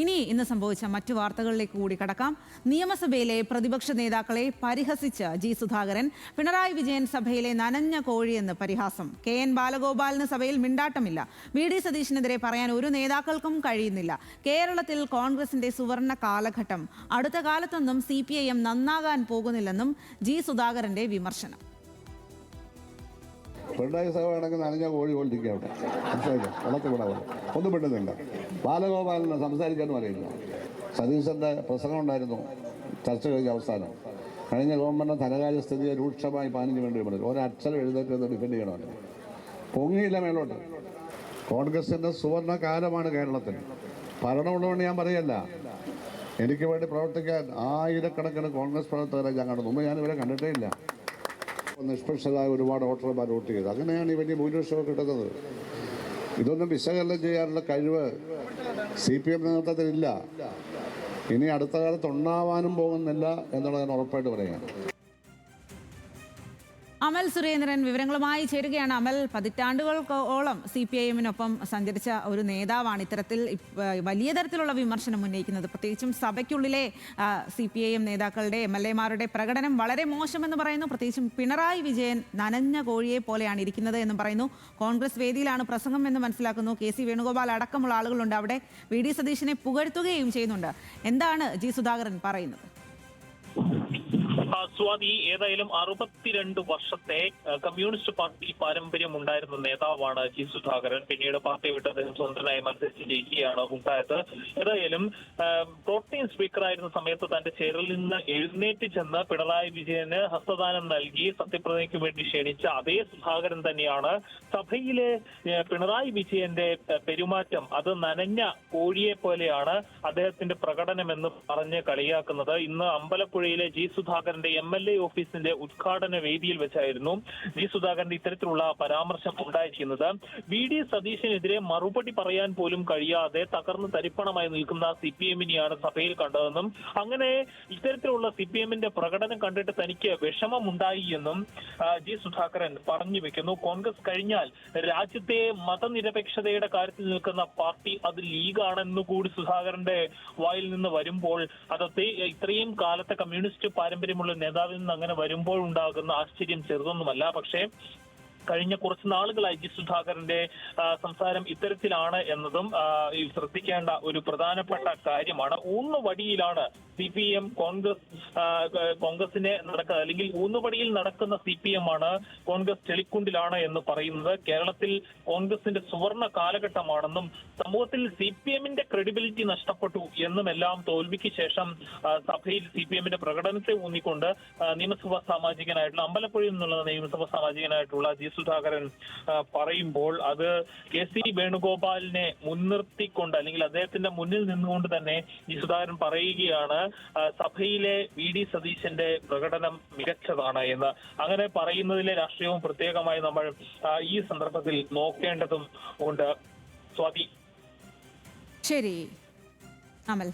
ഇന്ന് സംഭവിച്ച മറ്റു വാർത്തകളിലേക്ക് കൂടി കടക്കാം. നിയമസഭയിലെ പ്രതിപക്ഷ നേതാക്കളെ പരിഹസിച്ച് ജി സുധാകരൻ. പിണറായി വിജയൻ സഭയിലെ നനഞ്ഞ കോഴിയെന്ന് പരിഹാസം. KN ബാലഗോപാലിന് സഭയിൽ മിണ്ടാട്ടമില്ല. VD സതീശനെതിരെ പറയാൻ ഒരു നേതാക്കൾക്കും കഴിയുന്നില്ല. കേരളത്തിൽ കോൺഗ്രസിന്റെ സുവർണ കാലഘട്ടം. അടുത്ത കാലത്തൊന്നും CPIM നന്നാകാൻ പോകുന്നില്ലെന്നും ജി സുധാകരന്റെ വിമർശനം. പിണറായി സഭയാണെങ്കിൽ നനഞ്ഞ കോഴി കൊണ്ടിരിക്കുക അവിടെ സംസാരിക്കാം, വെള്ളത്തിൽ വിടാതെ ഒന്നും പെടുന്നില്ല. ബാലഗോപാലിന് സംസാരിക്കാനും അറിയില്ല. സതീശൻ്റെ പ്രസംഗം ഉണ്ടായിരുന്നു ചർച്ച കഴിഞ്ഞ അവസാനം. കഴിഞ്ഞ ഗവൺമെൻറ് ധനകാര്യസ്ഥിതിയെ രൂക്ഷമായി 15 മിനിറ്റ് പറഞ്ഞു. ഒരക്ഷരം എഴുന്നേറ്റ് ഡിഫെൻഡ് ചെയ്യണമല്ലോ. പൊങ്ങിയില്ല മേലോട്ട്. കോൺഗ്രസിൻ്റെ സുവർണ കാലമാണ് കേരളത്തിൽ. ഭരണമുള്ളതുകൊണ്ട് ഞാൻ പറയല്ല, എനിക്ക് വേണ്ടി പ്രവർത്തിക്കാൻ ആയിരക്കണക്കിന് കോൺഗ്രസ് പ്രവർത്തകരെ ഞാൻ കണ്ടു. മുമ്പ് ഞാനിവരെ കണ്ടിട്ടേ ഇല്ല. നിഷ്പക്ഷരായ ഒരുപാട് വോട്ടർമാർ വോട്ട് ചെയ്ത് അങ്ങനെയാണ് ഈ വലിയ ഭൂരിപക്ഷം കിട്ടുന്നത്. ഇതൊന്നും വിശകലനം ചെയ്യാനുള്ള കഴിവ് CPM നേതൃത്വത്തിലില്ല. ഇനി അടുത്ത കാലത്ത് ഉണ്ടാവാനും പോകുന്നില്ല എന്നുള്ളത് ഞാൻ ഉറപ്പായിട്ട് പറയുകയാണ്. അമൽ സുരേന്ദ്രൻ വിവരങ്ങളുമായി ചേരുകയാണ്. അമൽ, പതിറ്റാണ്ടുകൾക്കോളം CPIM-നൊപ്പം സഞ്ചരിച്ച ഒരു നേതാവാണ് ഇത്തരത്തിൽ വലിയ തരത്തിലുള്ള വിമർശനം ഉന്നയിക്കുന്നത്. പ്രത്യേകിച്ചും സഭയ്ക്കുള്ളിലെ CPIM നേതാക്കളുടെ MLA-മാരുടെ പ്രകടനം വളരെ മോശമെന്ന് പറയുന്നു. പ്രത്യേകിച്ചും പിണറായി വിജയൻ നനഞ്ഞ കോഴിയെ പോലെയാണ് ഇരിക്കുന്നത് എന്ന് പറയുന്നു. കോൺഗ്രസ് വേദിയിലാണ് പ്രസംഗം എന്ന് മനസ്സിലാക്കുന്നു. KC വേണുഗോപാൽ അടക്കമുള്ള ആളുകളുണ്ട് അവിടെ. VD സതീശനെ പുകഴ്ത്തുകയും ചെയ്യുന്നുണ്ട്. എന്താണ് ജി സുധാകരൻ പറയുന്നത്? സ്വാതി, ഏതായാലും 62 വർഷത്തെ കമ്മ്യൂണിസ്റ്റ് പാർട്ടി പാരമ്പര്യം ഉണ്ടായിരുന്ന നേതാവാണ് ജി സുധാകരൻ. പിന്നീട് പാർട്ടി വിട്ട് അദ്ദേഹം സ്വതന്ത്രനായി മത്സരിച്ച് ജയിക്കുകയാണ് ഉണ്ടായത്. ഏതായാലും പ്രോട്ടീൻ സ്പീക്കറായിരുന്ന സമയത്ത് തന്റെ ചെയറിൽ നിന്ന് എഴുന്നേറ്റ് ചെന്ന് പിണറായി വിജയന് ഹസ്തദാനം നൽകി സത്യപ്രതിജ്ഞയ്ക്ക് വേണ്ടി ക്ഷണിച്ച അതേ സുധാകരൻ തന്നെയാണ് സഭയിലെ പിണറായി വിജയന്റെ പെരുമാറ്റം അത് നനഞ്ഞ കോഴിയെ പോലെയാണ് അദ്ദേഹത്തിന്റെ പ്രകടനമെന്ന് പറഞ്ഞ് കളിയാക്കുന്നത്. ഇന്ന് അമ്പലപ്പുഴയിലെ ജി സുധാകരന്റെ MLA ഓഫീസിന്റെ ഉദ്ഘാടന വേദിയിൽ വെച്ചായിരുന്നു ജി സുധാകരന്റെ ഇത്തരത്തിലുള്ള പരാമർശം ഉണ്ടായിരിക്കുന്നത്. VD സതീശനെതിരെ മറുപടി പറയാൻ പോലും കഴിയാതെ തകർന്ന് തരിപ്പണമായി നിൽക്കുന്ന CPM-നെയാണ് സഭയിൽ കണ്ടതെന്നും അങ്ങനെ ഇത്തരത്തിലുള്ള CPM-ന്റെ പ്രകടനം കണ്ടിട്ട് തനിക്ക് വിഷമമുണ്ടായി എന്നും ജി സുധാകരൻ പറഞ്ഞു വെക്കുന്നു. കോൺഗ്രസ് കഴിഞ്ഞാൽ രാജ്യത്തെ മതനിരപേക്ഷതയുടെ കാര്യത്തിൽ നിൽക്കുന്ന പാർട്ടി അത് ലീഗാണെന്നു കൂടി സുധാകരന്റെ വായിൽ നിന്ന് വരുമ്പോൾ അതൊക്കെ ഇത്രയും കാലത്തെ കമ്മ്യൂണിസ്റ്റ് പാരമ്പര്യമുള്ള നേതാവിൽ നിന്ന് അങ്ങനെ വരുമ്പോൾ ഉണ്ടാകുന്ന ആശ്ചര്യം ചെറുതൊന്നുമല്ല. പക്ഷേ കഴിഞ്ഞ കുറച്ച് നാളുകളായി ജി സുധാകരന്റെ സംസാരം ഇത്തരത്തിലാണ് എന്നതും ശ്രദ്ധിക്കേണ്ട ഒരു പ്രധാനപ്പെട്ട കാര്യമാണ്. ഊന്നുവടിയിലാണ് CPM കോൺഗ്രസിനെ നടക്കുക, അല്ലെങ്കിൽ ഊന്നുവടിയിൽ നടക്കുന്ന CPM-ആണ് കോൺഗ്രസ് ചെളിക്കുണ്ടിലാണ് എന്ന് പറയുന്നത്. കേരളത്തിൽ കോൺഗ്രസിന്റെ സുവർണ കാലഘട്ടമാണെന്നും സമൂഹത്തിൽ CPM-ന്റെ ക്രെഡിബിലിറ്റി നഷ്ടപ്പെട്ടു എന്നുമെല്ലാം തോൽവിക്ക് ശേഷം സഭയിൽ CPM-ന്റെ പ്രകടനത്തെ ഊന്നിക്കൊണ്ട് നിയമസഭാ സാമാജികനായിട്ടുള്ള അമ്പലപ്പുഴയിൽ നിന്നുള്ള നിയമസഭാ സാമാജികനായിട്ടുള്ള ജി സുധാകരൻ പറയുമ്പോൾ അത് KC വേണുഗോപാലിനെ മുൻനിർത്തിക്കൊണ്ട് അല്ലെങ്കിൽ അദ്ദേഹത്തിന്റെ മുന്നിൽ നിന്നുകൊണ്ട് തന്നെ ജി സുധാകരൻ പറയുകയാണ് സഭയിലെ VD സതീശന്റെ പ്രകടനം മികച്ചതാണ് എന്ന്. അങ്ങനെ പറയുന്നതിലെ രാഷ്ട്രീയവും പ്രത്യേകമായി നമ്മൾ ഈ സന്ദർഭത്തിൽ നോക്കേണ്ടതും ഉണ്ട്. സ്വാതി. ശരി അമൽ.